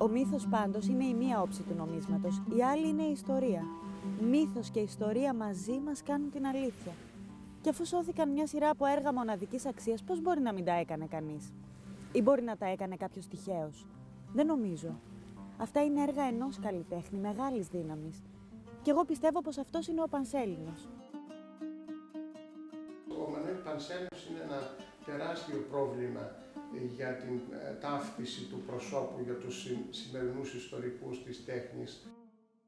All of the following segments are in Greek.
Ο μύθος πάντως είναι η μία όψη του νομίσματος, η άλλη είναι η ιστορία. Μύθος και ιστορία μαζί μας κάνουν την αλήθεια. Και αφού σώθηκαν μια σειρά από έργα μοναδικής αξίας, πώς μπορεί να μην τα έκανε κανείς? Ή μπορεί να τα έκανε κάποιος τυχαίος? Δεν νομίζω. Αυτά είναι έργα ενός καλλιτέχνη μεγάλης δύναμης. Και εγώ πιστεύω πως αυτός είναι ο Πανσέλινος. Ο Μανουέλ Πανσέλινος είναι ένα τεράστιο πρόβλημα για την ταύτιση του προσώπου για τους σημερινούς ιστορικούς της τέχνης.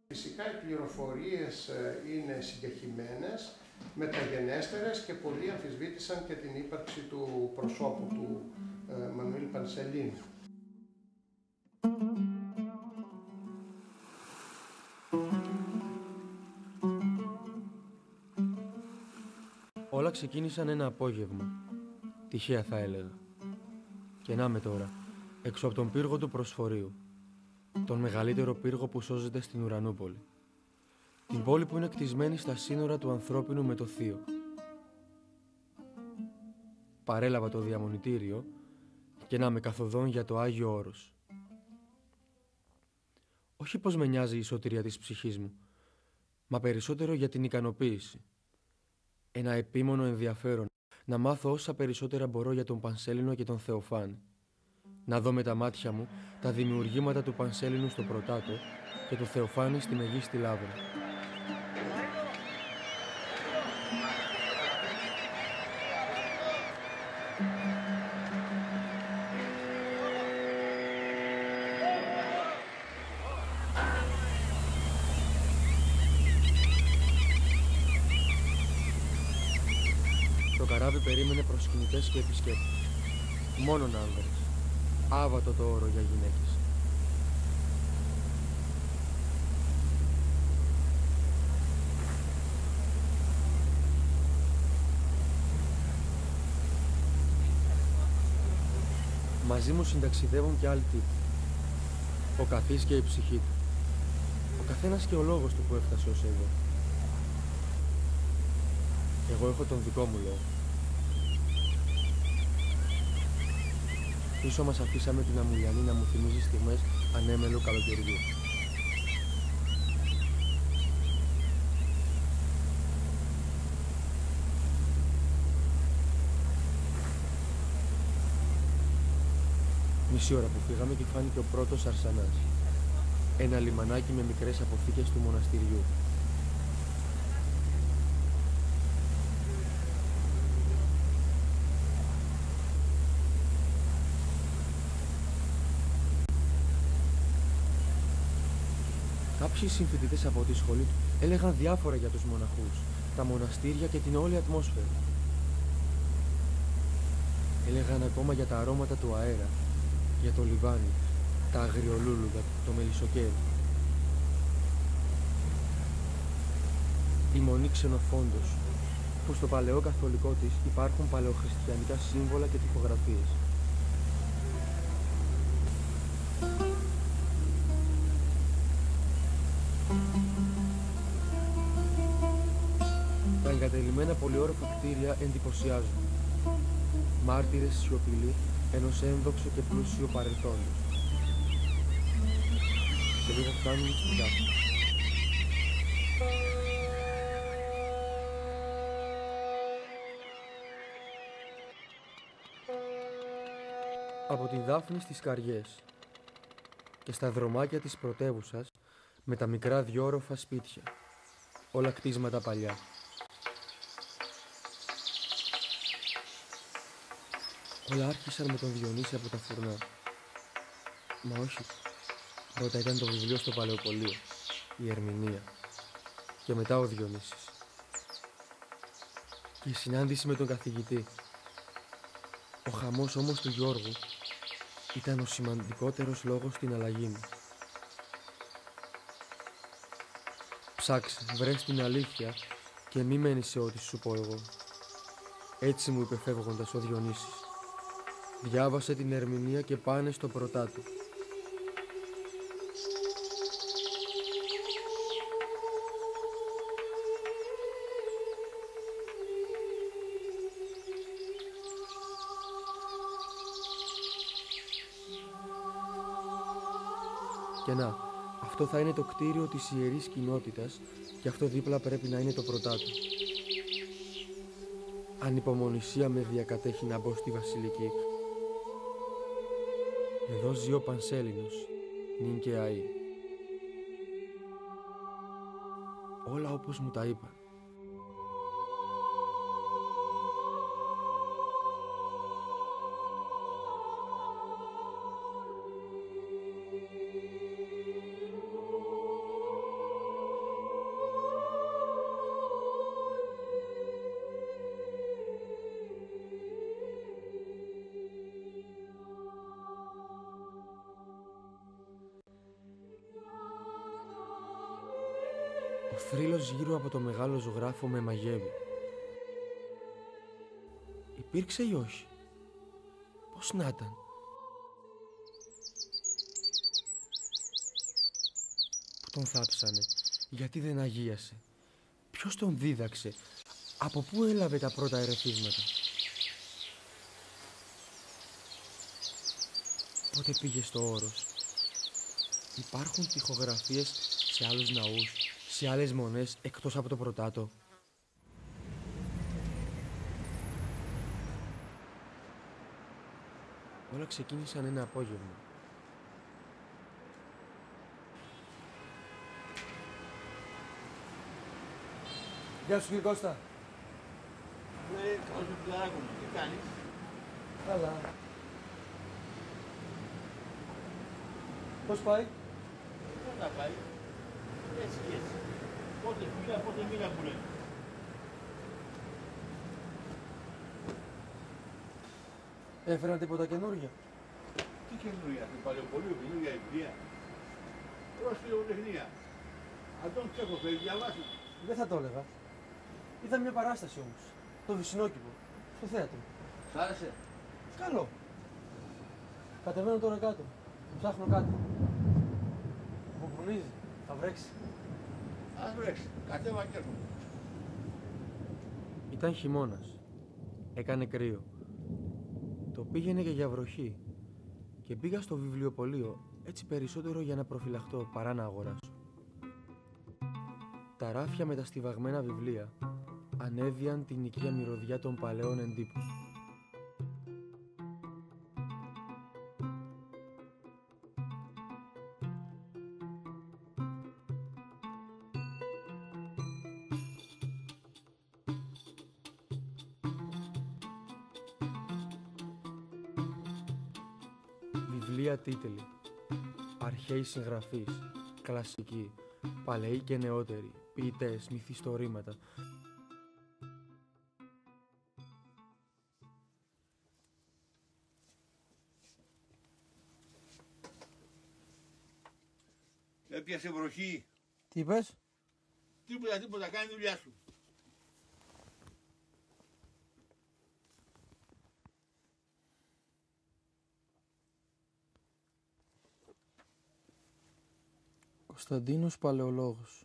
Φυσικά οι πληροφορίες είναι συγκεχημένες, μεταγενέστερες και πολλοί αμφισβήτησαν και την ύπαρξη του προσώπου του Μανουέλ Πανσελίνου. Όλα ξεκίνησαν ένα απόγευμα. Τυχαία θα έλεγα. Και να με τώρα, έξω από τον πύργο του Προσφορείου. Τον μεγαλύτερο πύργο που σώζεται στην Ουρανούπολη. Την πόλη που είναι κτισμένη στα σύνορα του ανθρώπινου με το θείο. Παρέλαβα το διαμονητήριο και να με καθοδόν για το Άγιο Όρος. Όχι πως με νοιάζει η σωτηρία της ψυχής μου, μα περισσότερο για την ικανοποίηση. Ένα επίμονο ενδιαφέρον να μάθω όσα περισσότερα μπορώ για τον Πανσέλινο και τον Θεοφάνη. Να δω με τα μάτια μου τα δημιουργήματα του Πανσέλινου στο Πρωτάτο και του Θεοφάνη στη Μεγίστη Λαύρα. Το καράβι περίμενε προσκυνητές και επισκέπτες. Μόνον άνδρες. Άβατο το όρο για γυναίκες. Μαζί μου συνταξιδεύουν και άλλοι τύποι. Ο καθής και η ψυχή του. Ο καθένας και ο λόγος του που έφτασε ως εδώ. Εγώ έχω τον δικό μου λόγο. Πίσω μας αφήσαμε την Αμουλιανή να μου θυμίζει στιγμές ανέμελου καλοκαιριού. Μισή ώρα που φύγαμε και φάνηκε ο πρώτος Αρσανάς. Ένα λιμανάκι με μικρές αποθήκες του μοναστηριού. Κάποιοι συμφοιτητές από τη σχολή του έλεγαν διάφορα για τους μοναχούς, τα μοναστήρια και την όλη ατμόσφαιρα. Έλεγαν ακόμα για τα αρώματα του αέρα, για το λιβάνι, τα αγριολούλουδα, το μελισσοκέρι. η Μονή Ξενοφόντος, που στο παλαιό καθολικό της υπάρχουν παλαιοχριστιανικά σύμβολα και τοιχογραφίες. Τα εγκατελειμμένα πολυόροφα κτίρια εντυπωσιάζουν. Μάρτυρες σιωπηλοί ενός ένδοξου και πλούσιου παρελθόντος. Σε λίγο φτάνουν στην Δάφνη. Από τη Δάφνη στις Καριές και στα δρομάκια της πρωτεύουσας με τα μικρά διόροφα σπίτια, όλα κτίσματα παλιά. Όλα άρχισαν με τον Διονύση από τα φουρνά. Μα όχι. Πρώτα ήταν το βιβλίο στο Παλαιοπωλείο, η Ερμηνεία. Και μετά ο Διονύσης. Και η συνάντηση με τον καθηγητή. Ο χαμός όμως του Γιώργου ήταν ο σημαντικότερος λόγος στην αλλαγή μου. Ψάξε, βρες την αλήθεια και μη μένεις σε ό,τι σου πω εγώ. Έτσι μου είπε φεύγοντας ο Διονύσης. Διάβασε την Ερμηνεία και πάνε στο πρωτάτο. Και να, αυτό θα είναι το κτίριο της ιερής κοινότητας και αυτό δίπλα πρέπει να είναι το πρωτάτο. Ανυπομονησία με διακατέχει να μπω στη Βασιλική. Εδώ ζει ο Πανσέλινος, νυν και αή. Όλα όπως μου τα είπαν. Ο θρύλος γύρω από το μεγάλο ζωγράφο με μαγεύει. Υπήρξε ή όχι? Πώς να ήταν? Πού τον θάψανε? Γιατί δεν αγίασε? Ποιος τον δίδαξε? Από πού έλαβε τα πρώτα ερεθίσματα? Πότε πήγε στο Όρος? Υπάρχουν τοιχογραφίες σε άλλους ναούς, σε άλλες μονές εκτός από το πρωτάτο? Όλα ξεκίνησαν ένα απόγευμα. Γεια σου κύριε Κώστα. Ναι, καλώς με φιλαράκο μου. Τι κάνεις? Καλά. Πώς πάει? Πώς θα πάει? Έτσι και έτσι. Πότε φιλιά, πότε μήνα που λένε. Έφεραν τίποτα καινούργια? Τι καινούργια, το Παλαιοπωλείο, καινούργια βιβλία. Πρόσφυγε τεχνία. Αντών Τσέχοφ, έχει διαβάσει. Δεν θα το έλεγα. Είδα μια παράσταση όμως. Το Βυσσινόκηπο. Στο θέατρο. Σ' άρεσε? Καλό. Κατεβαίνω τώρα κάτω. Ψάχνω κάτι. Μπουμπουνίζει. Θα βρέξει. Ας βρέξει. Κατέβα και έρχομαι. Ήταν χειμώνας. Έκανε κρύο. Το πήγαινε και για βροχή. Και πήγα στο βιβλιοπωλείο έτσι περισσότερο για να προφυλαχτώ παρά να αγοράσω. Τα ράφια με τα στιβαγμένα βιβλία ανέβιαν την οικία μυρωδιά των παλαιών εντύπων. Βιβλία τίτλοι, αρχαίοι συγγραφείς, κλασικοί, παλαιοί και νεότεροι, ποιητές, μυθιστορήματα. Έπιασε βροχή. Τι είπες? Τίποτα, κάνει τη δουλειά σου. Κωνσταντίνος Παλαιολόγος.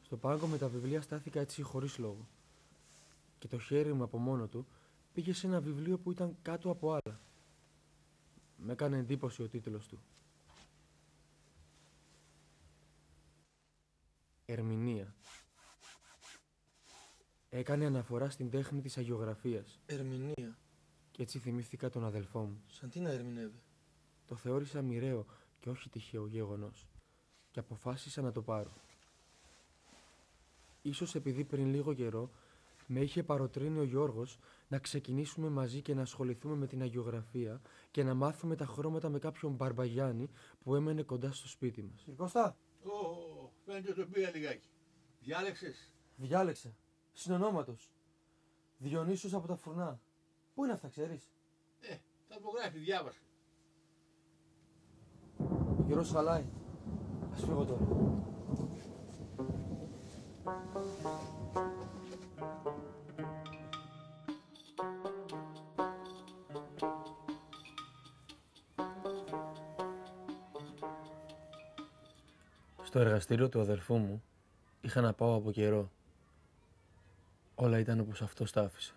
Στο πάγκο με τα βιβλία στάθηκα έτσι χωρίς λόγο. Και το χέρι μου από μόνο του πήγε σε ένα βιβλίο που ήταν κάτω από άλλα. Με έκανε εντύπωση ο τίτλος του. Ερμηνεία. Έκανε αναφορά στην τέχνη της αγιογραφίας. Ερμηνεία. Και έτσι θυμήθηκα τον αδελφό μου. Σαν τι να ερμηνεύει? Το θεώρησα μοιραίο και όχι τυχαίο γεγονός. Και αποφάσισα να το πάρω. Ίσως επειδή πριν λίγο καιρό με είχε παροτρύνει ο Γιώργος να ξεκινήσουμε μαζί και να ασχοληθούμε με την αγιογραφία και να μάθουμε τα χρώματα με κάποιον Μπαρμπαγιάννη που έμενε κοντά στο σπίτι μας. Κύριε Κώστα. Φαίνεται το πήγα λιγάκι. Διάλεξες? Διάλεξε. Συνονόματος. Διονύσιος από τα Φουρνά. Πού είναι αυτά, ξέρεις? Θα απογράφει, διάβασε. Ο καιρός χαλάει. Ας φύγω τώρα. Στο εργαστήριο του αδελφού μου είχα να πάω από καιρό. Όλα ήταν όπως αυτός τα άφησε.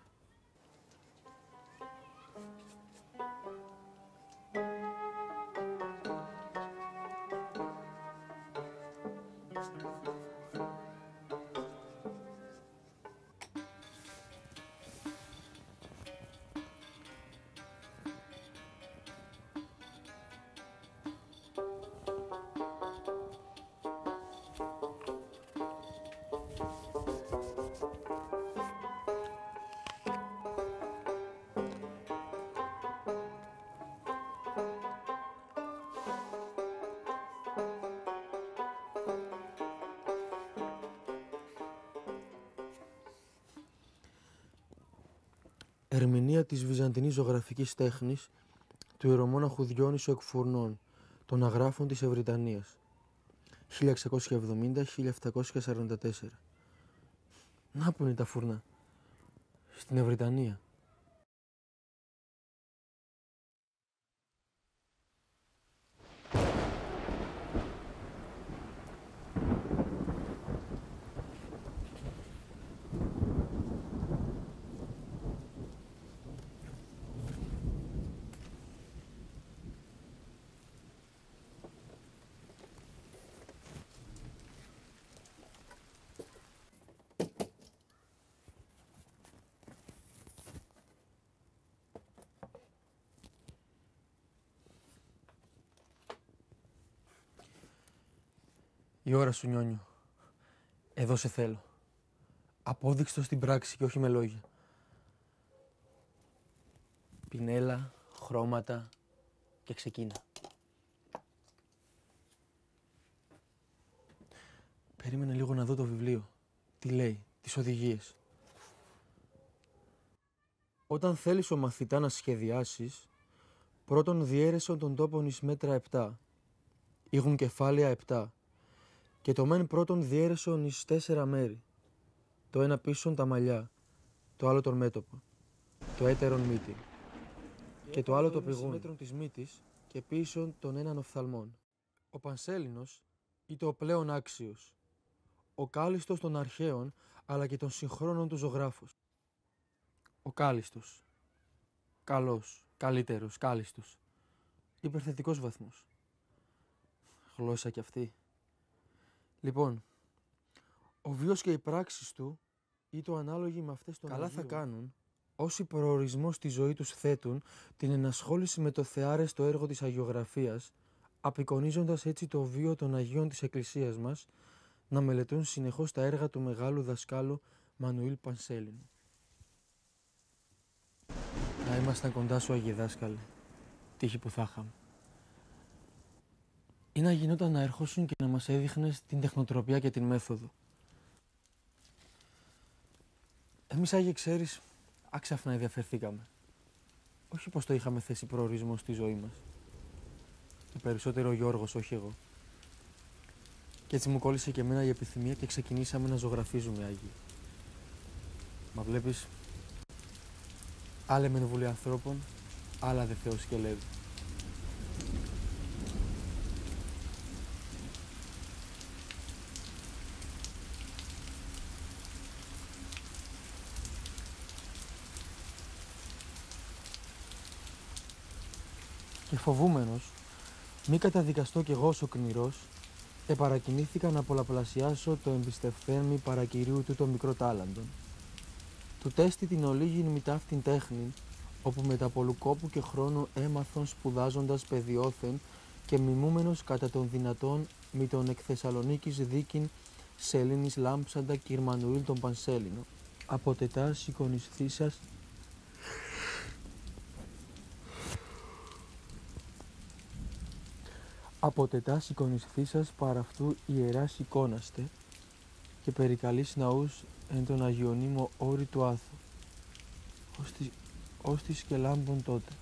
Ερμηνεία της βυζαντινής ζωγραφικής τέχνης του ιερομόναχου Διόνυσου εκ Φουρνών, των αγράφων της Ευρυτανίας, 1670-1744. Να που είναι τα φουρνά, στην Ευρυτανία. Η ώρα σου, Νιόνιο. Εδώ σε θέλω. Απόδειξε το στην πράξη και όχι με λόγια. Πινέλα, χρώματα και ξεκίνα. Περίμενε λίγο να δω το βιβλίο. Τι λέει, τις οδηγίες. Όταν θέλεις ο μαθητά να σχεδιάσεις, πρώτον διέρεσον τον τόπον εις μέτρα 7. Ήγουν κεφάλαια 7. Και το μεν πρώτον διέρεσον εις 4 μέρη. Το ένα πίσον τα μαλλιά, το άλλο τον μέτωπο, το έτερον μύτη. Και το άλλο το πηγούν μέτρον της μύτης και πίσον των έναν οφθαλμών. Ο Πανσέλινος ήταν ο πλέον άξιος, ο κάλιστος των αρχαίων αλλά και των συγχρόνων του ζωγράφους. Ο κάλιστος, καλός, καλύτερος, κάλιστος. Υπερθετικός βαθμός. Γλώσσα κι αυτή. Λοιπόν, ο βίος και οι πράξεις του ή το ανάλογοι με αυτές των Αγίων θα κάνουν όσοι προορισμό στη ζωή τους θέτουν την ενασχόληση με το θεάρεστο έργο της αγιογραφίας, απεικονίζοντας έτσι το βίο των Αγίων της Εκκλησίας μας, να μελετούν συνεχώς τα έργα του μεγάλου δασκάλου Μανουήλ Πανσέλινου. Να ήμασταν κοντά σου, Άγιε Δάσκαλε, τύχη που θα είχαμε. Ή να γινόταν να ερχόσουν και να μας έδειχνες την τεχνοτροπία και την μέθοδο. Εμείς, Άγιε, ξέρεις, άξαφνα ενδιαφερθήκαμε. Όχι πως το είχαμε θέσει προορισμό στη ζωή μας. Και περισσότερο ο Γιώργος, όχι εγώ. Κι έτσι μου κόλλησε και εμένα η επιθυμία και ξεκινήσαμε να ζωγραφίζουμε, Άγιοι. Μα βλέπεις, άλλα μεν βουλή ανθρώπων, άλλα δε Θεός και λέει. Και φοβούμενος, μη καταδικαστώ κι εγώ ως ο κνηρός, επαρακινήθηκα να πολλαπλασιάσω το εμπιστευθέν μη παρακυρίου του το μικρό τάλαντον. Του τέστη την ολίγην μη ταύτην τέχνην, όπου μετά πολλού κόπου και χρόνου έμαθον σπουδάζοντας παιδιόθεν και μιμούμενος κατά των δυνατών μη τον εκ Θεσσαλονίκης δίκην σελήνης λάμψαντα κυρ Μανουήλ τον Πανσέλινο. Από τετά σηκωνισθήσας από τετά σηκωνισθήσας παρ' αυτού ιεράς εικόναστε και περικαλείς ναούς εν τον Αγιονύμο όρη του άθου, ώστις και λάμπων τότε.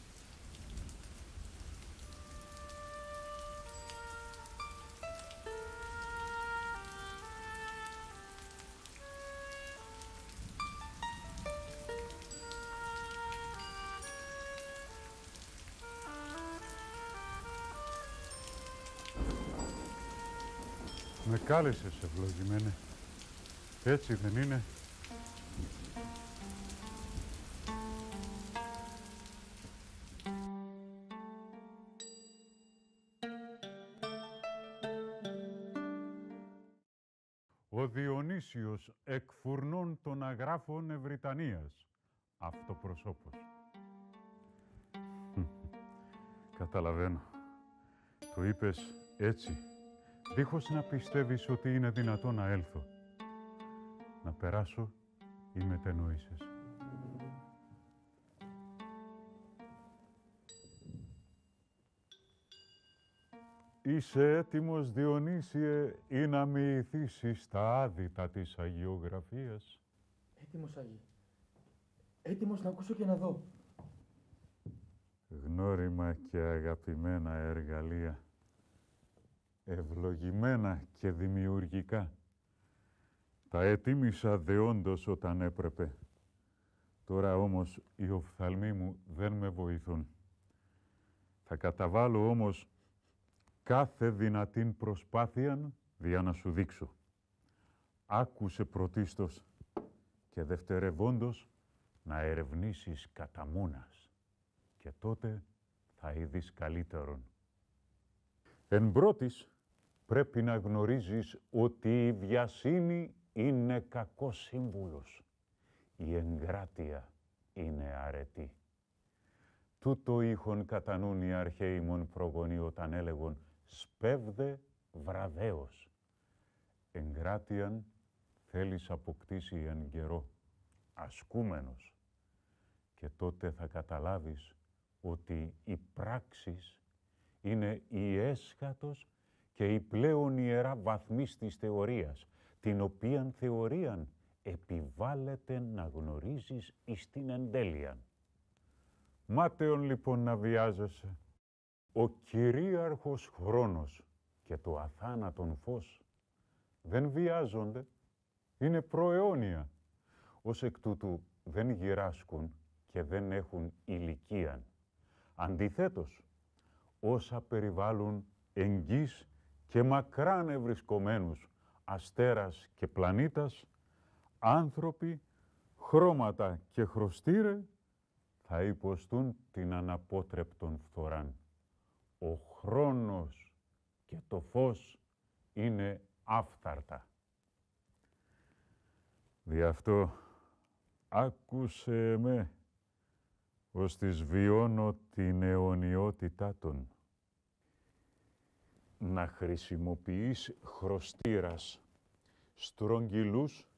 Με κάλεσες, ευλογημένε. Έτσι δεν είναι? Ο Διονύσιος εκ φουρνών των αγράφων Ευρυτανίας, αυτοπροσώπος. Καταλαβαίνω. Το είπες έτσι, δίχως να πιστεύεις ότι είναι δυνατό να έλθω. Να περάσω ή μετενόησες. Είσαι έτοιμος, Διονύσιε, ή να μοιηθήσεις τα άδυτα της αγιογραφίας? Έτοιμος, Άγιε. Έτοιμος να ακούσω και να δω. Γνώριμα και αγαπημένα εργαλεία. Ευλογημένα και δημιουργικά. Τα ετίμησα δεόντως όταν έπρεπε. Τώρα όμως οι οφθαλμοί μου δεν με βοηθούν. Θα καταβάλω όμως κάθε δυνατήν προσπάθεια δια να σου δείξω. Άκουσε πρωτίστως και δευτερευόντως να ερευνήσεις κατά μόνας και τότε θα είδεις καλύτερον. Εν πρώτης, πρέπει να γνωρίζεις ότι η βιασύνη είναι κακός σύμβουλος. Η εγκράτεια είναι αρετή. Τούτο είχον κατά νουν οι αρχαίοι μον προγονεί όταν έλεγον «σπέβδε βραδέως». Εγκράτειαν θέλεις αποκτήσει εν καιρό, ασκούμενος. Και τότε θα καταλάβεις ότι η πράξεις είναι η έσχατος και η πλέον ιερά βαθμής της θεωρίας, την οποίαν θεωρίαν επιβάλλεται να γνωρίζεις εις την εντέλειαν. Μάταιον λοιπόν να βιάζεσαι. Ο κυρίαρχος χρόνος και το αθάνατον φως δεν βιάζονται, είναι προαιώνια. Ως εκ τούτου δεν γυράσκουν και δεν έχουν ηλικίαν. Αντιθέτως, όσα περιβάλλουν εγγύς και μακράν ευρισκομένους αστέρας και πλανήτας, άνθρωποι, χρώματα και χρωστήρε, θα υποστούν την αναπότρεπτον φθοράν. Ο χρόνος και το φως είναι άφθαρτα. Δι' αυτό άκουσε με, ώστις βιώνω την αιωνιότητά των. Να χρησιμοποιείς χρωστήρας, στρογγυλούς,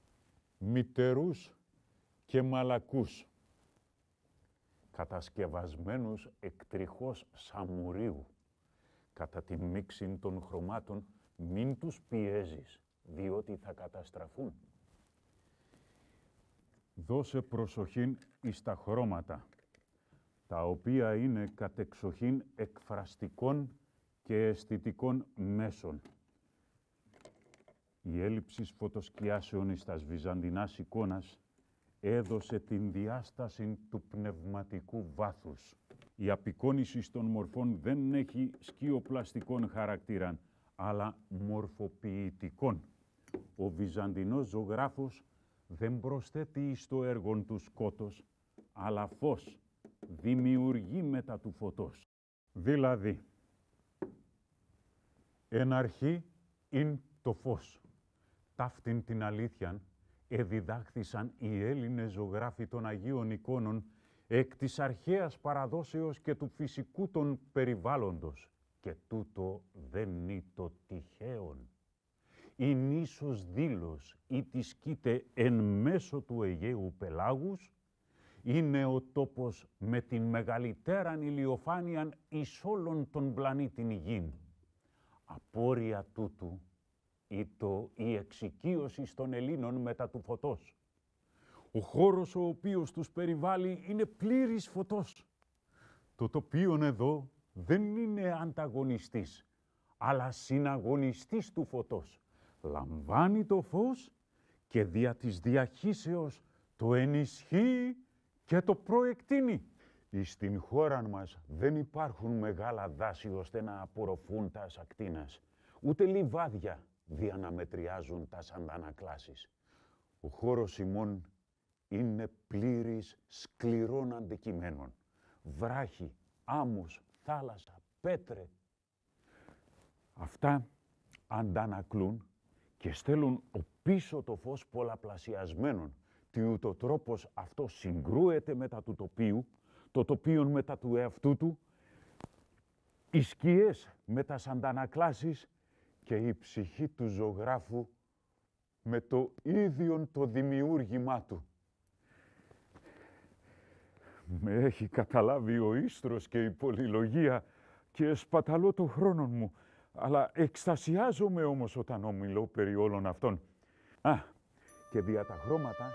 μητερούς και μαλακούς, κατασκευασμένους εκτριχώς σαμουρίου. Κατά τη μίξη των χρωμάτων μην τους πιέζεις, διότι θα καταστραφούν. Δώσε προσοχήν εις τα χρώματα, τα οποία είναι κατεξοχήν εκφραστικών και αισθητικών μέσων. Η έλλειψη φωτοσκιάσεων εις τας βυζαντινάς εικόνας έδωσε την διάσταση του πνευματικού βάθους. Η απεικόνιση των μορφών δεν έχει σκιοπλαστικών χαρακτήραν, αλλά μορφοποιητικών. Ο βυζαντινός ζωγράφος δεν προσθέτει εις το έργον του σκότος, αλλά φως, δημιουργεί μετά του φωτός. Δηλαδή, εν αρχή ειν το φως. Ταύτην την αλήθειαν εδιδάχθησαν οι Έλληνες ζωγράφοι των Αγίων εικόνων εκ της αρχαίας παραδόσεως και του φυσικού των περιβάλλοντος. Και τούτο δεν είναι το τυχαίον. Η νήσος Δήλος ή τη σκείται εν μέσω του Αιγαίου πελάγους είναι ο τόπος με την μεγαλύτεραν ηλιοφάνειαν εις όλων των πλανήτην γην. Απόρρια τούτου ήτο η εξοικείωση των Ελλήνων μετά του φωτός. Ο χώρος ο οποίος τους περιβάλλει είναι πλήρης φωτός. Το τοπίον εδώ δεν είναι ανταγωνιστής, αλλά συναγωνιστής του φωτός. Λαμβάνει το φως και δια της διαχύσεως το ενισχύει και το προεκτείνει. Στην χώρα μας δεν υπάρχουν μεγάλα δάση ώστε να απορροφούν τας ακτίνας, ούτε λιβάδια δια να μετριάζουν τας αντανακλάσεις. Ο χώρος ημών είναι πλήρης σκληρών αντικειμένων. Βράχη, άμμος, θάλασσα, πέτρε. Αυτά αντανακλούν και στέλνουν πίσω το φως πολλαπλασιασμένων, τι ούτω τρόπος αυτό συγκρούεται μετά του τοπίου, το τοπίον μετά του εαυτού του, οι σκιές με τας αντανακλάσεις και η ψυχή του ζωγράφου με το ίδιον το δημιούργημά του. Με έχει καταλάβει ο ίστρος και η πολυλογία και σπαταλώ το χρόνο μου, αλλά εκστασιάζομαι όμως όταν ομιλώ περί όλων αυτών. Και δια τα χρώματα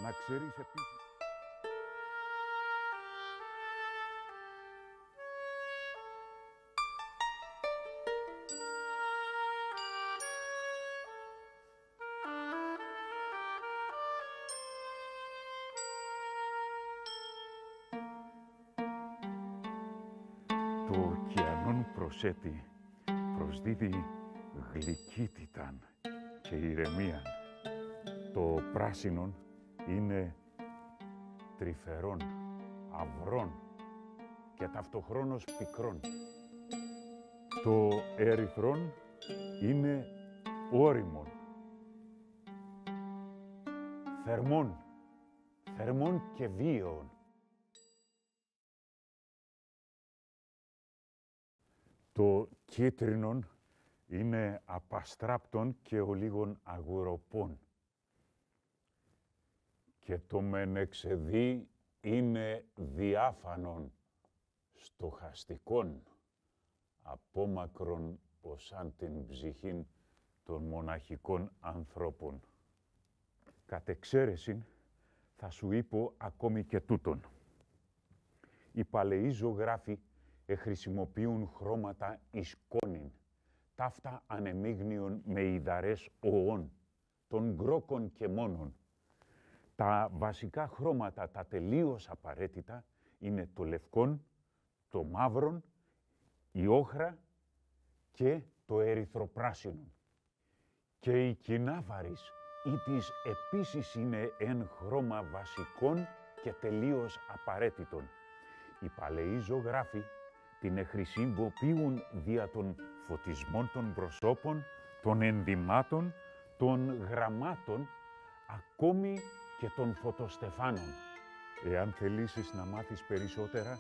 να ξέρεις επίσης. Το ωκεανόν προσέτη προσδίδει γλυκύτηταν και ηρεμίαν. Το πράσινον είναι τρυφερόν, αυρών και ταυτοχρόνως πικρών. Το ερυθρόν είναι όριμον, θερμών και βίαιων. Το κίτρινον είναι απαστράπτων και ολίγων αγουροπών. Και το μενεξεδί είναι διάφανον, στοχαστικόν, απόμακρον ωσάν την ψυχήν των μοναχικών ανθρώπων. Κατ' εξαίρεσιν θα σου είπω ακόμη και τούτον. Οι παλαιοί ζωγράφοι χρησιμοποιούν χρώματα εις κόνην, ταύτα ανεμίγνιον με ιδαρές οών, των γκρόκων και μόνον. Τα βασικά χρώματα, τα τελείως απαραίτητα, είναι το λευκόν, το μαύρον, η όχρα και το ερυθροπράσινο. Και η κινάβαρης, ήτις επίσης είναι εν χρώμα βασικών και τελείως απαραίτητον. Οι παλαιοί ζωγράφοι την εχρησιμοποιούν δια των φωτισμών των προσώπων, των ενδυμάτων, των γραμμάτων, ακόμη και των φωτοστεφάνων. Εάν θελήσεις να μάθεις περισσότερα,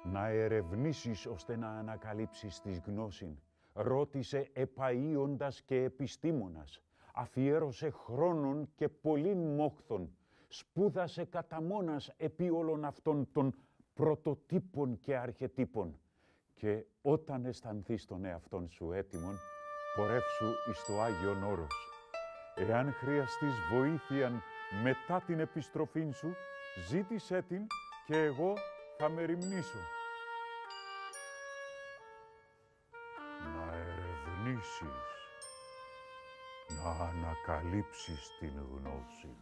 να ερευνήσεις ώστε να ανακαλύψεις τις γνώσιν, ρώτησε επαΐοντας και επιστήμονας, αφιέρωσε χρόνον και πολλήν μόχθον, σπούδασε κατά μόνας επί όλων αυτών των πρωτοτύπων και αρχετύπων. Και όταν αισθανθείς τον εαυτόν σου έτοιμον, πορεύσου εις το Άγιον Όρος. Εάν χρειαστείς βοήθειαν μετά την επιστροφήν σου, ζήτησέ την και εγώ θα μεριμνήσω. Να ερευνήσεις, να ανακαλύψεις την γνώση.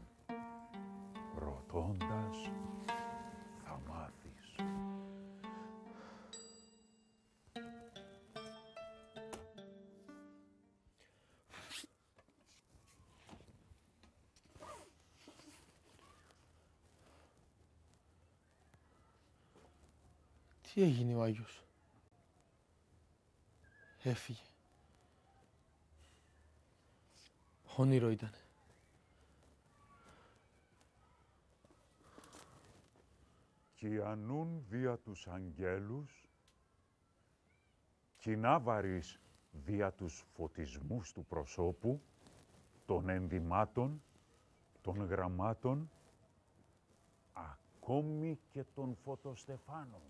Ρωτώντας, θα μάθεις. Τι έγινε ο Άγιος? Έφυγε. Όνειρο ήτανε. Κιανούν δια τους αγγέλους, κοινάβαρης δια τους φωτισμούς του προσώπου, των ενδυμάτων, των γραμμάτων, ακόμη και των φωτοστεφάνων.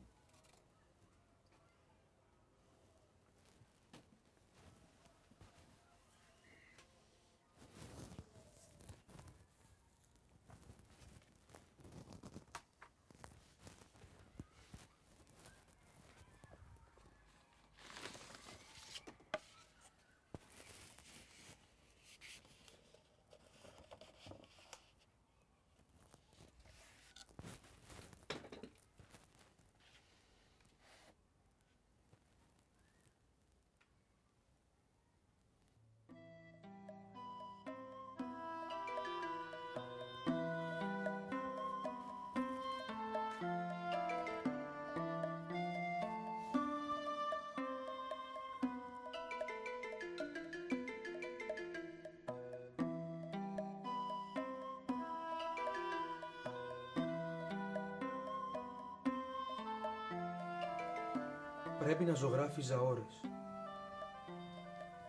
Πρέπει να ζωγράφιζα ώρες.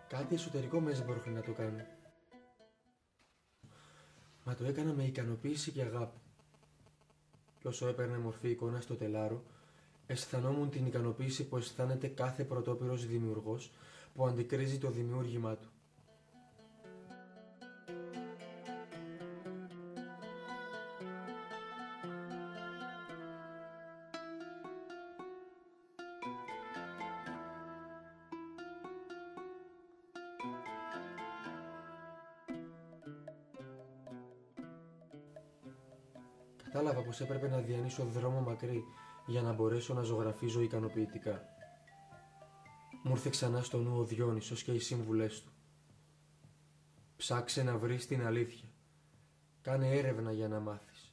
Κάτι εσωτερικό με έσπρωχνε να το κάνω. Μα το έκανα με ικανοποίηση και αγάπη. Κι όσο έπαιρνε μορφή εικόνα στο τελάρο, αισθανόμουν την ικανοποίηση που αισθάνεται κάθε πρωτόπυρος δημιουργός που αντικρίζει το δημιούργημά του. Κατάλαβα πως έπρεπε να διανύσω δρόμο μακρύ για να μπορέσω να ζωγραφίζω ικανοποιητικά. Μου ήρθε ξανά στο νου ο Διόνυσος και οι σύμβουλές του. Ψάξε να βρεις την αλήθεια. Κάνε έρευνα για να μάθεις.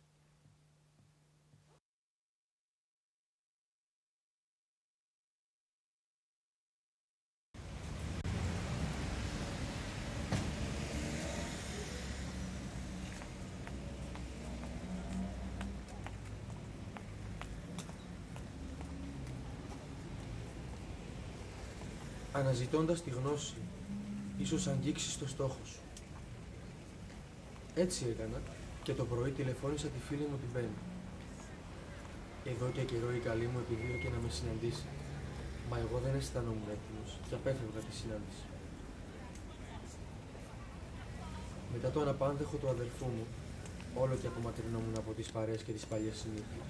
Αναζητώντας τη γνώση, ίσως αγγίξεις το στόχο σου. Έτσι έκανα και το πρωί τηλεφώνησα τη φίλη μου την Πέννη. Εδώ και καιρό η καλή μου επιδίωκε να με συναντήσει, μα εγώ δεν αισθανόμουν έτοιμος και απέφευγα τη συνάντηση. Μετά το αναπάνδεχο του αδελφού μου, όλο και απομακρυνόμουν από τις παρέες και τις παλιές συνήθειες.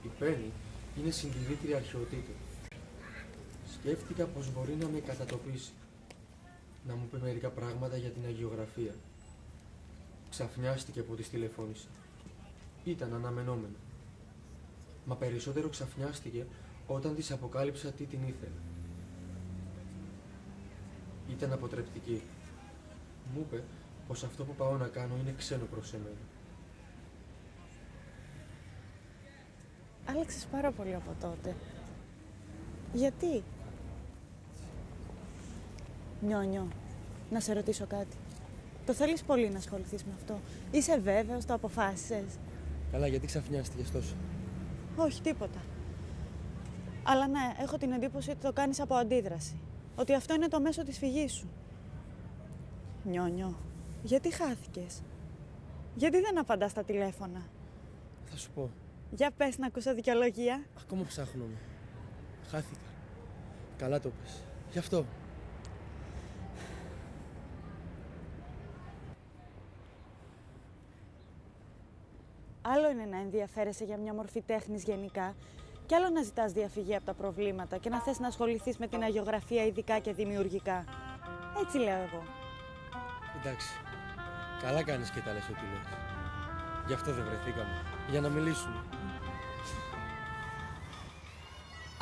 Η Πέννη είναι συντηρήτρια αρχαιοτήτων. Σκέφτηκα πως μπορεί να με κατατοπίσει, να μου πει μερικά πράγματα για την αγιογραφία. Ξαφνιάστηκε που της τηλεφώνησα. Ήταν αναμενόμενο. Μα περισσότερο ξαφνιάστηκε όταν της αποκάλυψα τι την ήθελε. Ήταν αποτρεπτική. Μου είπε πως αυτό που πάω να κάνω είναι ξένο προς εμένα. Άλλαξες πάρα πολύ από τότε. Γιατί? Νιόνιο, να σε ρωτήσω κάτι. Το θέλεις πολύ να ασχοληθείς με αυτό? Είσαι βέβαιος, το αποφάσισες? Καλά, γιατί ξαφνιάστηκες τόσο? Όχι, τίποτα. Αλλά ναι, έχω την εντύπωση ότι το κάνεις από αντίδραση. Ότι αυτό είναι το μέσο της φυγής σου. Νιόνιο, γιατί χάθηκες? Γιατί δεν απαντάς στα τηλέφωνα? Θα σου πω. Για πες να ακούσω δικαιολογία. Ακόμα ψάχνομαι. Χάθηκα. Καλά το πες. Γι' αυτό. Άλλο είναι να ενδιαφέρεσαι για μια μορφή τέχνης γενικά, και άλλο να ζητάς διαφυγή από τα προβλήματα και να θες να ασχοληθείς με την αγιογραφία ειδικά και δημιουργικά. Έτσι λέω εγώ. Εντάξει. Καλά κάνεις και τα λες ό,τι λες. Γι' αυτό δεν βρεθήκαμε. Για να μιλήσουμε.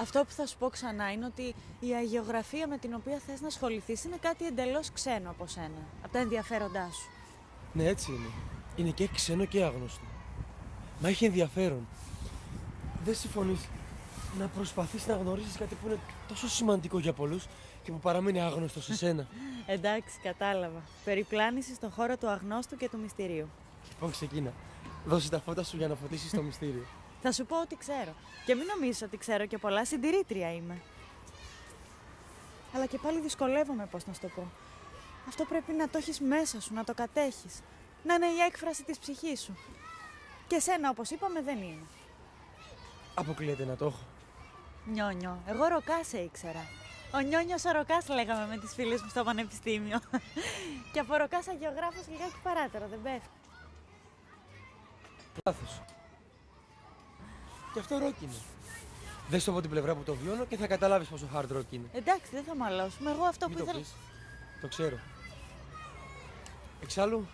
Αυτό που θα σου πω ξανά είναι ότι η αγιογραφία με την οποία θες να ασχοληθείς είναι κάτι εντελώς ξένο από σένα, από τα ενδιαφέροντά σου. Ναι, έτσι είναι. Είναι και ξένο και άγνωστο. Μα έχει ενδιαφέρον. Δεν συμφωνείς να προσπαθείς να γνωρίσεις κάτι που είναι τόσο σημαντικό για πολλούς και που παραμένει άγνωστο σε σένα? Εντάξει, κατάλαβα. Περιπλάνηση στον χώρο του αγνώστου και του μυστηρίου. Λοιπόν, ξεκίνα. Δώσε τα φώτα σου για να φωτίσεις το μυστήριο. Θα σου πω ότι ξέρω. Και μην νομίζεις ότι ξέρω και πολλά, συντηρήτρια είμαι. Αλλά και πάλι δυσκολεύομαι πώς να σου το πω. Αυτό πρέπει να το έχεις μέσα σου, να το κατέχεις. Να είναι η έκφραση της ψυχής σου. Και σένα, όπως είπαμε, δεν είναι. Αποκλείεται να το έχω. Νιόνιο, εγώ ροκά σε ήξερα. Ο Νιόνιος ο ροκάς λέγαμε με τις φίλες μου στο πανεπιστήμιο. Και από ροκάς αγιογράφος λιγάκι παράτερα, δεν πέφτει. Λάθος. Και αυτό rock είναι. Δες το από την πλευρά που το βιώνω και θα καταλάβεις πόσο hard rock είναι. Εντάξει, δεν θα μαλώσουμε. Εγώ αυτό Μην που το ήθελα. πεις. Το ξέρω. Εξάλλου,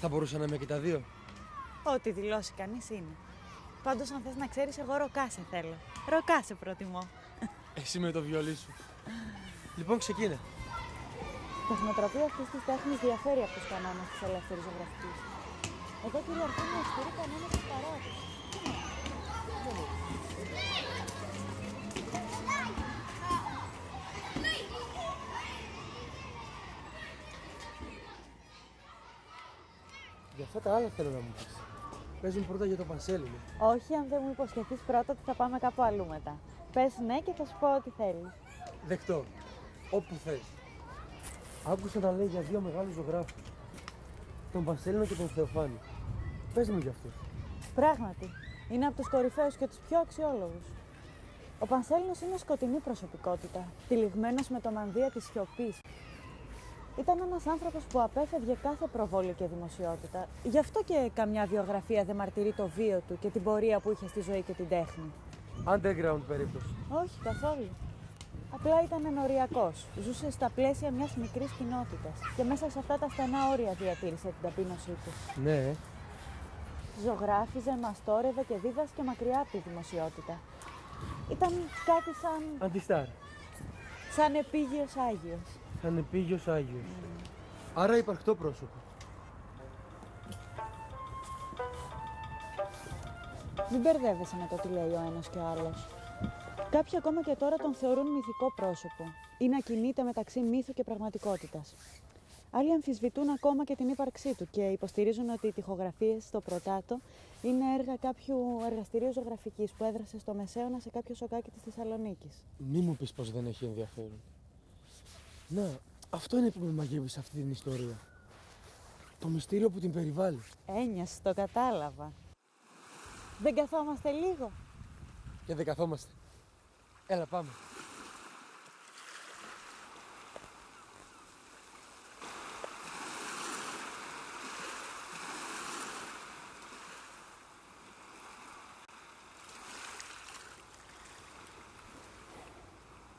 θα μπορούσα να είμαι και τα δύο. Ό,τι δηλώσει κανείς είναι. Πάντως, αν θες να ξέρεις, εγώ ροκά σε θέλω. Ροκά σε προτιμώ. Εσύ με το βιολί σου. Λοιπόν, ξεκίνα. Η τεχνοτροπία αυτής της τέχνης διαφέρει από τους κανόνες της ελεύθερης ζωγραφικής. Εδώ κυριαρχούν οι ισχυροί κανόνες της παράδοσης. Για αυτά τα άλλα θέλω να μου πεις. Πες μου πρώτα για το πανσέλινο. Όχι, αν δεν μου υποσχεθείς πρώτα ότι θα πάμε κάπου αλλού μετά. Πες ναι και θα σου πω ό,τι θέλεις. Δεκτό. Όπου θες. Άκουσα να λέει για δύο μεγάλους ζωγράφους. Τον Πανσέλινο και τον Θεοφάνη. Πες μου γι' αυτούς. Πράγματι, είναι από τους κορυφαίους και τους πιο αξιόλογους. Ο Πανσέλινος είναι σκοτεινή προσωπικότητα, τυλιγμένος με το μανδύα της σιωπής. Ήταν ένας άνθρωπος που απέφευγε κάθε προβόλιο και δημοσιότητα. Γι' αυτό και καμιά βιογραφία δεν μαρτυρεί το βίο του και την πορεία που είχε στη ζωή και την τέχνη. Underground περίπτωση. Όχι, καθόλου. Απλά ήταν ενοριακός. Ζούσε στα πλαίσια μιας μικρής κοινότητας και μέσα σε αυτά τα στενά όρια διατήρησε την ταπείνωσή του. Ναι. Ζωγράφιζε, μαστόρευε και δίδασκε μακριά από τη δημοσιότητα. Ήταν κάτι Αντιστάρ. σαν επίγειος Άγιος. Σαν επίγειος Άγιος. Άρα υπαρκτό πρόσωπο. Μην μπερδεύεσαι με το τι λέει ο ένας και ο άλλος. Κάποιοι ακόμα και τώρα τον θεωρούν μυθικό πρόσωπο ή να κινείται μεταξύ μύθου και πραγματικότητας. Άλλοι αμφισβητούν ακόμα και την ύπαρξή του και υποστηρίζουν ότι οι τοιχογραφίες στο Πρωτάτο είναι έργα κάποιου εργαστηρίου ζωγραφικής που έδρασε στο Μεσαίωνα σε κάποιο σοκάκι της Θεσσαλονίκης. Μη μου πεις πως δεν έχει ενδιαφέρον. Να, αυτό είναι που με μαγεύει σε αυτή την ιστορία. Το μυστήριο που την περιβάλλει. Ένιωσε, το κατάλαβα. Δεν καθόμαστε λίγο? Και δεν καθόμαστε. Έλα, πάμε.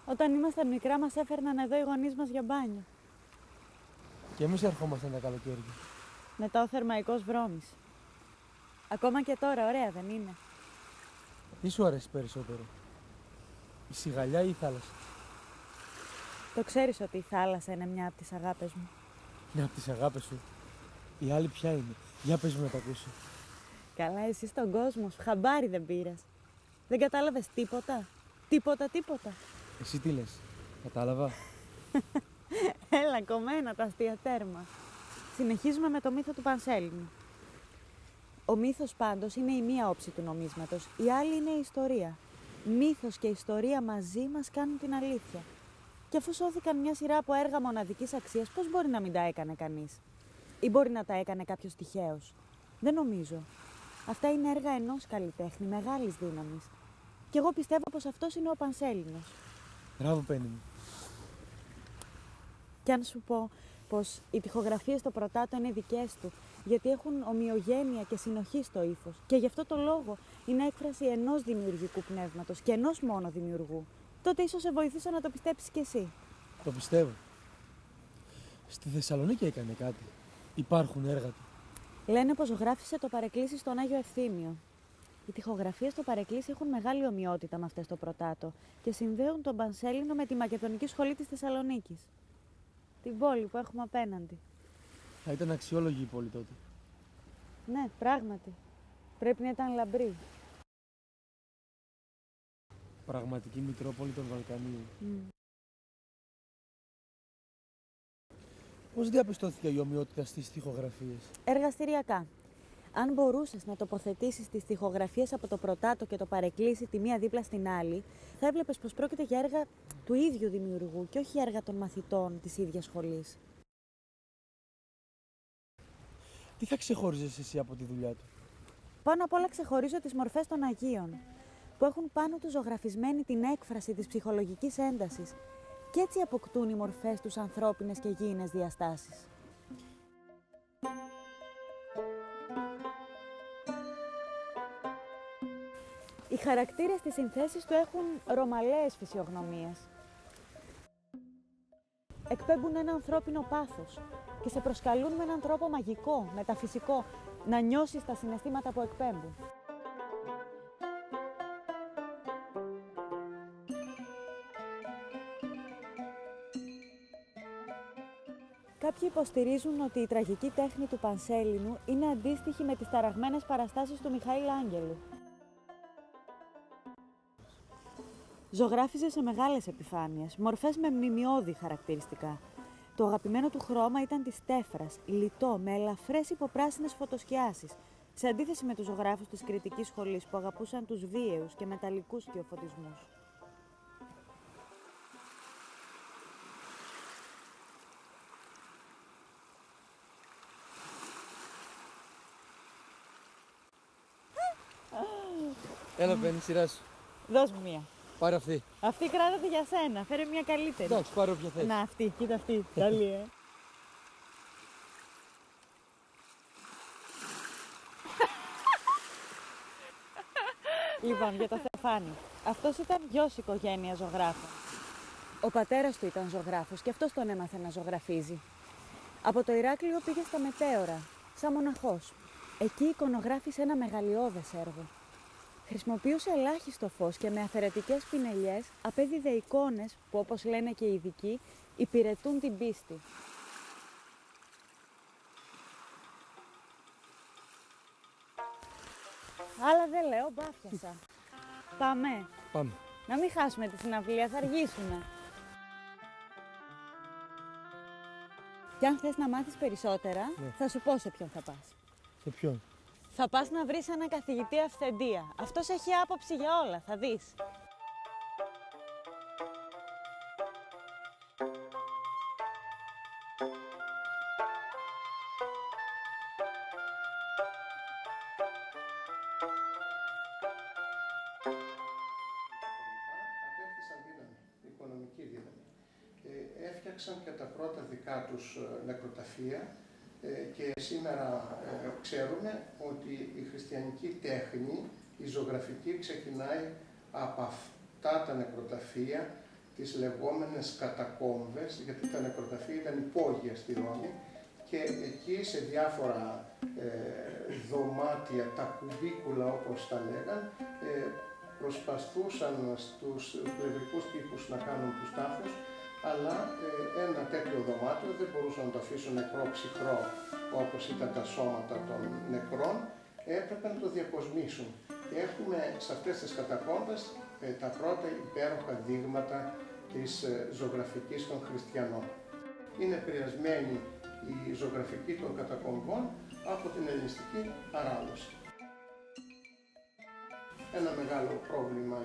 Όταν ήμασταν μικρά μας έφερναν εδώ οι γονείς μας για μπάνιο. Και εμείς ερχόμασταν τα καλοκαίρια. Μετά ο θερμαϊκός βρώμης. Ακόμα και τώρα, ωραία δεν είναι? Τι σου αρέσει περισσότερο, η σιγαλιά ή η θάλασσα? Το ξέρεις ότι η θάλασσα είναι μια από τις αγάπες μου. Μια από τις αγάπες σου. Η άλλη ποια είναι? Για πες μου να τα ακούσω. Καλά, εσύ στον κόσμο σου χαμπάρι δεν πήρες. Δεν κατάλαβες τίποτα? Τίποτα. Εσύ τι λες, κατάλαβα. Έλα, κομμένα τα αστεία τέρμα. Συνεχίζουμε με το μύθο του Πανσέλινου. Ο μύθος πάντως είναι η μία όψη του νομίσματος, η άλλη είναι η ιστορία. Μύθος και ιστορία μαζί μας κάνουν την αλήθεια. Και αφού σώθηκαν μια σειρά από έργα μοναδικής αξίας, πώς μπορεί να μην τα έκανε κανείς? Ή μπορεί να τα έκανε κάποιος τυχαίος? Δεν νομίζω. Αυτά είναι έργα ενός καλλιτέχνη μεγάλης δύναμης. Και εγώ πιστεύω πως αυτός είναι ο Πανσέλινος. Μπράβο, Πέννη μου. Κι αν σου πω πως οι τοιχογραφίες στο Πρωτάτο είναι δικές του, γιατί έχουν ομοιογένεια και συνοχή στο ύφος, και γι' αυτό το λόγο είναι έκφραση ενός δημιουργικού πνεύματος και ενός μόνο δημιουργού, τότε ίσως σε βοηθήσω να το πιστέψεις κι εσύ. Το πιστεύω. Στη Θεσσαλονίκη έκανε κάτι. Υπάρχουν έργα του. Λένε πως ζωγράφισε το Παρεκκλήσι στον Άγιο Ευθύμιο. Οι τοιχογραφίες στο Παρεκκλήσι έχουν μεγάλη ομοιότητα με αυτές στο Πρωτάτο και συνδέουν τον Πανσέλινο με τη Μακεδονική Σχολή της Θεσσαλονίκης. Την πόλη που έχουμε απέναντι. Θα ήταν αξιόλογη η πόλη τότε. Ναι, πράγματι. Πρέπει να ήταν λαμπρή. Πραγματική Μητρόπολη των Βαλκανίων. Πώς διαπιστώθηκε η ομοιότητα στις τοιχογραφίες? Εργαστηριακά. Αν μπορούσες να τοποθετήσεις τις τοιχογραφίες από το Πρωτάτο και το Παρεκκλήσι τη μία δίπλα στην άλλη, θα έβλεπες πως πρόκειται για έργα του ίδιου δημιουργού και όχι έργα των μαθητών της ίδιας σχολής. Τι θα ξεχώριζες εσύ από τη δουλειά του? Πάνω απ' όλα ξεχωρίζω τις μορφές των Αγίων, που έχουν πάνω τους ζωγραφισμένη την έκφραση της ψυχολογικής έντασης και έτσι αποκτούν οι μορφές τους ανθρώπινες και γήινες διαστάσεις. Οι χαρακτήρες της συνθέσης του έχουν ρωμαλαίες φυσιογνωμίες. Εκπέμπουν ένα ανθρώπινο πάθος και σε προσκαλούν με έναν τρόπο μαγικό, μεταφυσικό, να νιώσεις τα συναισθήματα που εκπέμπουν. Κάποιοι υποστηρίζουν ότι η τραγική τέχνη του Πανσέλινου είναι αντίστοιχη με τις ταραγμένες παραστάσεις του Μιχαήλ Άγγελου. Ζωγράφιζε σε μεγάλες επιφάνειες, μορφές με μνημειώδη χαρακτηριστικά. Το αγαπημένο του χρώμα ήταν της τέφρας, λιτό, με ελαφρές υποπράσινες φωτοσκιάσεις, σε αντίθεση με τους ζωγράφους της κριτικής σχολής που αγαπούσαν τους βίαιους και μεταλλικούς σκιοφωτισμούς. Έλα, Πέννη, σειρά σου. Δώσ' μου μία. Πάρε αυτή. Αυτή κράτατε για σένα. Φέρε μια καλύτερη. Εντάξει, πάρε όποια θες. Να, αυτή. Κοίτα αυτή. Καλή, Λοιπόν, για το Θεοφάνη. Αυτός ήταν γιος οικογένειας ζωγράφων. Ο πατέρας του ήταν ζωγράφος και αυτός τον έμαθε να ζωγραφίζει. Από το Ηράκλειο πήγε στα Μετέωρα, σαν μοναχός. Εκεί εικονογράφησε ένα μεγαλειώδες έργο. Χρησιμοποιούσε ελάχιστο φως και με αφαιρετικές πινελιές απέδιδε εικόνες που, όπως λένε και οι ειδικοί, υπηρετούν την πίστη. Άλλα δεν λέω, μπάφιασα. Πάμε. Πάμε. Να μην χάσουμε τη συναυλία, θα αργήσουμε. Και αν θες να μάθεις περισσότερα, θα σου πω σε ποιον θα πας. Σε ποιον? Θα πας να βρεις έναν καθηγητή αυθεντία. Αυτός έχει άποψη για όλα, θα δεις. Απέκτησαν δύναμη, οικονομική δύναμη. Έφτιαξαν και τα πρώτα δικά τους νεκροταφεία και σήμερα ξέρουμε ότι η χριστιανική τέχνη, η ζωγραφική, ξεκινάει από αυτά τα νεκροταφεία, τις λεγόμενες κατακόμβες, γιατί τα νεκροταφεία ήταν υπόγεια στη Ρώμη και εκεί σε διάφορα δωμάτια, τα κουμπίκουλα όπως τα λέγαν, προσπαθούσαν στους πλευρικούς τύπους να κάνουν τους τάφους, αλλά ένα τέτοιο δωμάτιο δεν μπορούσαν να το αφήσουν νεκρό ψυχρό όπως ήταν τα σώματα των νεκρών, έπρεπε να το διακοσμήσουν. Έχουμε σε αυτές τις κατακόμβες τα πρώτα υπέροχα δείγματα της ζωγραφικής των χριστιανών. Είναι επηρεασμένη η ζωγραφική των κατακομβών από την ελληνιστική παράδοση. Ένα μεγάλο πρόβλημα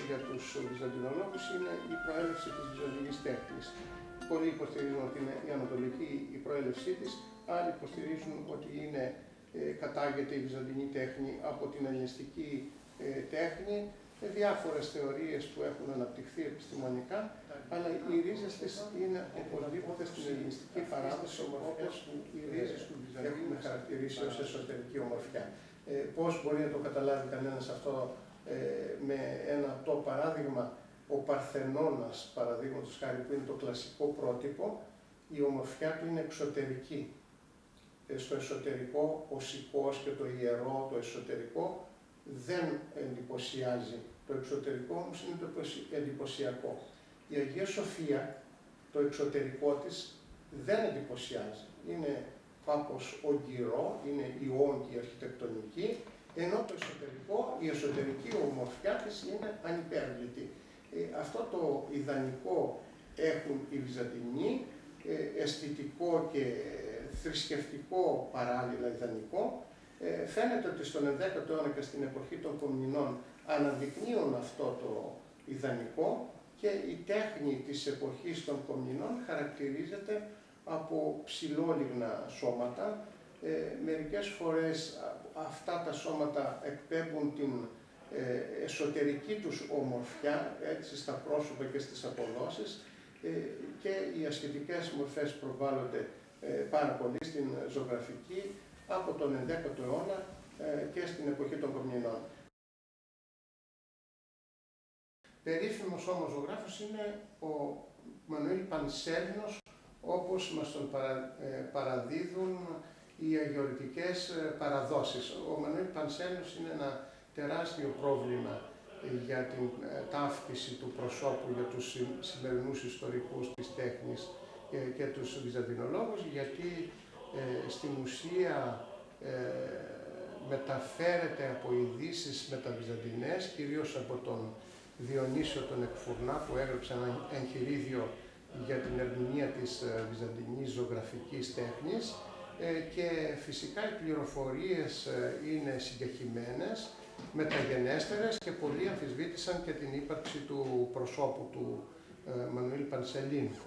για τους βυζαντινολόγους είναι η προέλευση της βυζαντινής τέχνης. Πολλοί υποστηρίζουν ότι είναι η ανατολική η προέλευσή της, άλλοι υποστηρίζουν ότι κατάγεται η βυζαντινή τέχνη από την ελληνιστική τέχνη, διάφορες θεωρίες που έχουν αναπτυχθεί επιστημονικά, αλλά οι ρίζες της είναι οπωσδήποτε στην ελληνιστική παράδοση, όπως οι ρίζες του Βυζαντινού έχουμε χαρακτηρίσει ως εσωτερική ομορφιά. Πώς μπορεί να το καταλάβει κανένας αυτό με ένα απτό παράδειγμα? Ο Παρθενώνας, παραδείγματος χάρη, που είναι το κλασικό πρότυπο, η ομορφιά του είναι εξωτερική. Στο εσωτερικό, ο σηκώς και το ιερό, το εσωτερικό, δεν εντυπωσιάζει. Το εξωτερικό όμως είναι το εντυπωσιακό. Η Αγία Σοφία, το εξωτερικό της, δεν εντυπωσιάζει. Είναι κάπως ογκυρό, είναι η όγκη αρχιτεκτονική, ενώ το εσωτερικό, η εσωτερική ομορφιά της είναι ανυπέρβλητη. Αυτό το ιδανικό έχουν οι Βυζαντινοί, αισθητικό και θρησκευτικό παράλληλα ιδανικό. Φαίνεται ότι στον 11ο αιώνα και στην εποχή των Κομνηνών αναδεικνύουν αυτό το ιδανικό και η τέχνη της εποχής των Κομνηνών χαρακτηρίζεται από ψηλόλιγνα σώματα. Μερικές φορές αυτά τα σώματα εκπέμπουν την εσωτερική τους ομορφιά, έτσι, στα πρόσωπα και στις αποδόσεις, και οι ασχετικές μορφές προβάλλονται πάρα πολύ στην ζωγραφική από τον 11ο αιώνα και στην εποχή των Κομνηνών. Περίφημος όμως ζωγράφος είναι ο Μανουήλ Πανσέλινος, όπως μας τον παραδίδουν οι αγιορητικές παραδόσεις. Ο Μανουήλ Πανσέλινος είναι ένα τεράστιο πρόβλημα για την ταύτιση του προσώπου για τους σημερινούς ιστορικούς της τέχνης και τους βυζαντινολόγους, γιατί στην ουσία μεταφέρεται από ειδήσεις μεταβυζαντινές, κυρίως από τον Διονύσιο τον Εκφουρνά, που έγραψε ένα εγχειρίδιο για την ερμηνεία της βυζαντινής ζωγραφικής τέχνης, και φυσικά οι πληροφορίες είναι συγκεχημένες, μεταγενέστερες, και πολλοί αμφισβήτησαν και την ύπαρξη του προσώπου του Μανουήλ Πανσελίνου.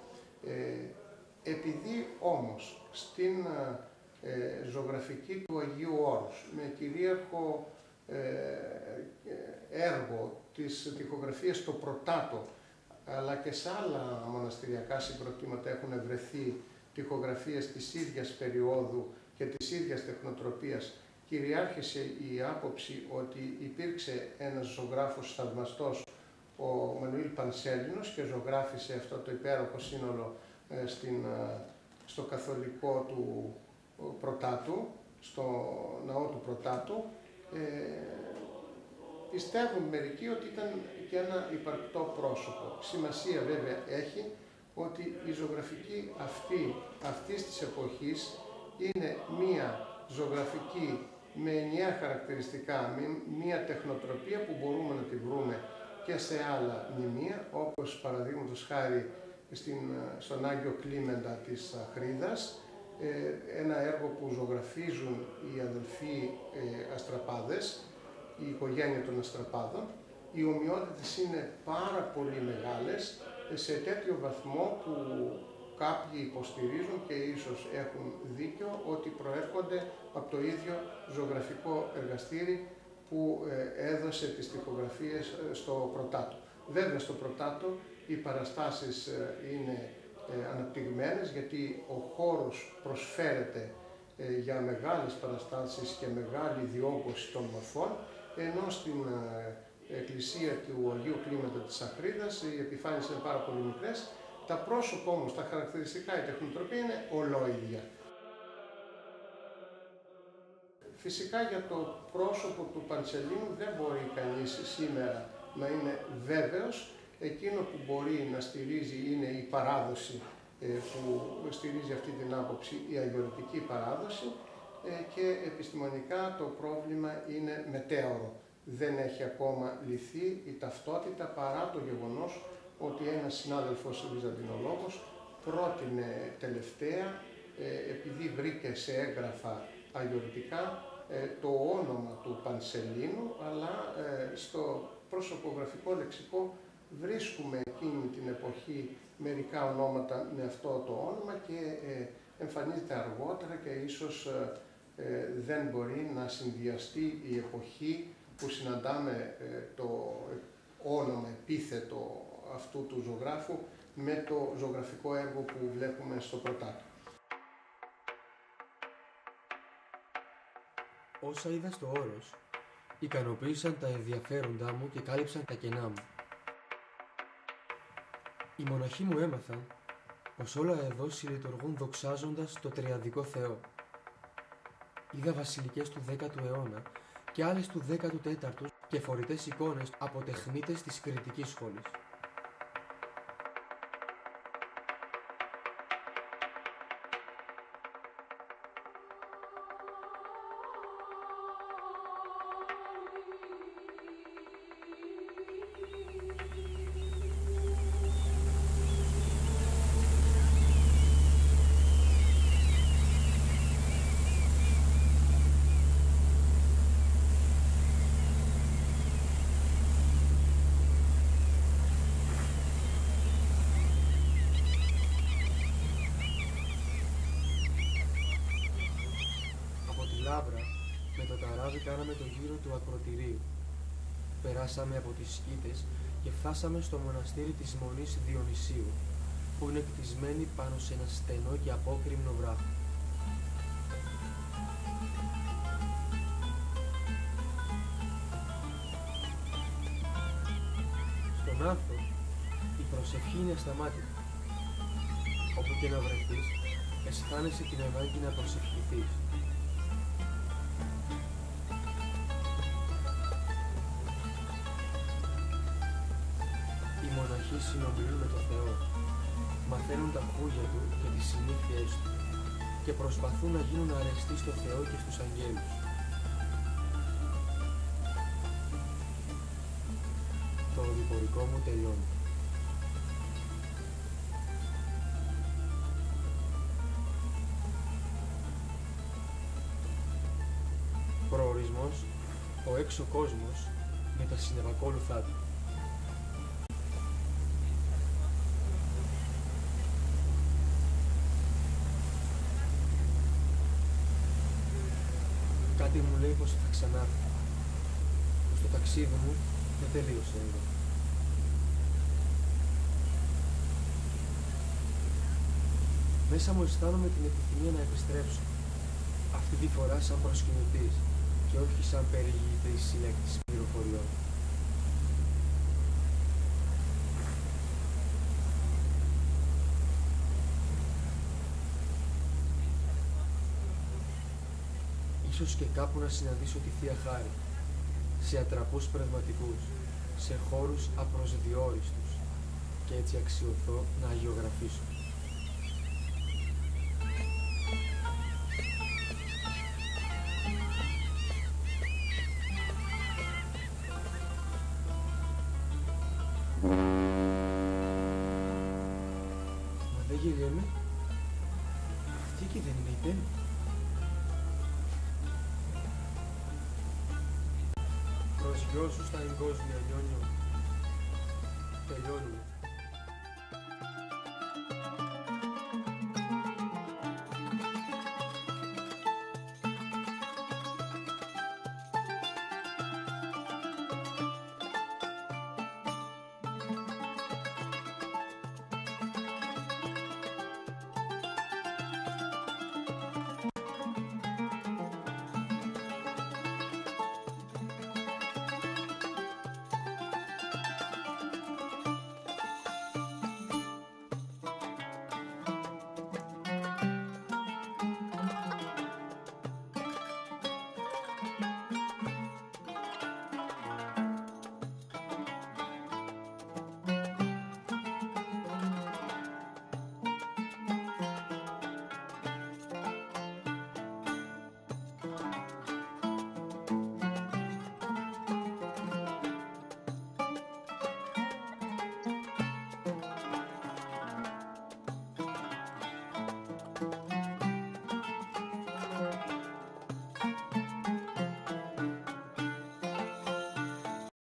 Επειδή όμως στην ζωγραφική του Αγίου Όρους, με κυρίαρχο έργο της τοιχογραφίας στο Πρωτάτο, αλλά και σε άλλα μοναστηριακά συγκροτήματα έχουν βρεθεί τοιχογραφίες της ίδιας περίοδου και της ίδιας τεχνοτροπίας, κυριάρχησε η άποψη ότι υπήρξε ένας ζωγράφος θαυμαστός, ο Μανουήλ Πανσέλινος, και ζωγράφησε αυτό το υπέροχο σύνολο στο καθολικό του Πρωτάτου, στο ναό του Πρωτάτου. Πιστεύουν μερικοί ότι ήταν και ένα υπαρκτό πρόσωπο. Σημασία βέβαια έχει ότι η ζωγραφική αυτής της εποχής είναι μία ζωγραφική με ενιαία χαρακτηριστικά, μία τεχνοτροπία που μπορούμε να τη βρούμε και σε άλλα μνημεία, όπως παραδείγματος χάρη στον Άγιο Κλίμεντα της Αχρίδας, ένα έργο που ζωγραφίζουν οι αδελφοί Αστραπάδες, η οικογένεια των Αστραπάδων. Οι ομοιότητες είναι πάρα πολύ μεγάλες, σε τέτοιο βαθμό που κάποιοι υποστηρίζουν, και ίσως έχουν δίκιο, ότι προέρχονται από το ίδιο ζωγραφικό εργαστήρι που έδωσε τις τοιχογραφίες στο Πρωτάτο. Βέβαια στο Πρωτάτο οι παραστάσεις είναι αναπτυγμένες, γιατί ο χώρος προσφέρεται για μεγάλες παραστάσεις και μεγάλη διόγκωση των μορφών, ενώ στην εκκλησία του Αγίου Κλίμεντα της Αχρίδας οι επιφάνειες είναι πάρα πολύ μικρές. Τα πρόσωπα όμως, τα χαρακτηριστικά, η τεχνοτροπία είναι ολόιδια. Φυσικά για το πρόσωπο του Πανσελίνου δεν μπορεί κανείς σήμερα να είναι βέβαιος. Εκείνο που μπορεί να στηρίζει είναι η παράδοση που στηρίζει αυτή την άποψη, η αγιορητική παράδοση, και επιστημονικά το πρόβλημα είναι μετέωρο. Δεν έχει ακόμα λυθεί η ταυτότητα παρά το γεγονός ότι ένας συνάδελφος βυζαντινολόγος πρότεινε τελευταία, επειδή βρήκε σε έγγραφα αγιορτικά το όνομα του Πανσελίνου, αλλά στο προσωπογραφικό λεξικό βρίσκουμε εκείνη την εποχή μερικά ονόματα με αυτό το όνομα και εμφανίζεται αργότερα και ίσως δεν μπορεί να συνδυαστεί η εποχή που συναντάμε το όνομα επίθετο αυτού του ζωγράφου με το ζωγραφικό έργο που βλέπουμε στο πρωτάτο. Όσα είδα στο όρος, ικανοποίησαν τα ενδιαφέροντά μου και κάλυψαν τα κενά μου. Οι μοναχοί μου έμαθαν πως όλα εδώ συλλειτουργούν δοξάζοντας το τριαδικό Θεό. Είδα βασιλικές του 10ου αιώνα και άλλες του 14ου και φορητές εικόνες από τεχνίτες της Κρητικής σχόλης. Με το καράβι κάναμε το γύρο του ακροτηρίου. Περάσαμε από τις σκήτες και φτάσαμε στο μοναστήρι της Μονής Διονυσίου, που είναι κτισμένη πάνω σε ένα στενό και απόκρημνο βράχο. Στον Άθο, η προσευχή είναι ασταμάτητη. Όπου και να βρεθείς, αισθάνεσαι την ανάγκη να προσευχηθείς. Οι μοναχοί συνομιλούν με τον Θεό, μαθαίνουν τα χούγια Του και τις συνήθειές Του και προσπαθούν να γίνουν αρεστοί στο Θεό και στους αγγέλους. Το οδηπορικό μου τελειώνει. Προορισμός, ο έξω κόσμος με τα συνεπακόλουθά του. Κάτι μου λέει πως θα ξανάρθω, πως το ταξίδι μου δεν τελείωσε εδώ. Μέσα μου αισθάνομαι την επιθυμία να επιστρέψω, αυτή τη φορά σαν προσκυνητής και όχι σαν περιηγητής συλλέκτης πληροφοριών. Ίσως και κάπου να συναντήσω τη Θεία Χάρη, σε ατραπούς πνευματικούς, σε χώρους απροσδιόριστους και έτσι αξιωθώ να αγιογραφήσω. Μα δεν γελιέμαι. Αυτή και δεν είναι η Τέμη. Προσγειώσου στα εγκόσμια, Νιόνιο. Τελειώνουμε.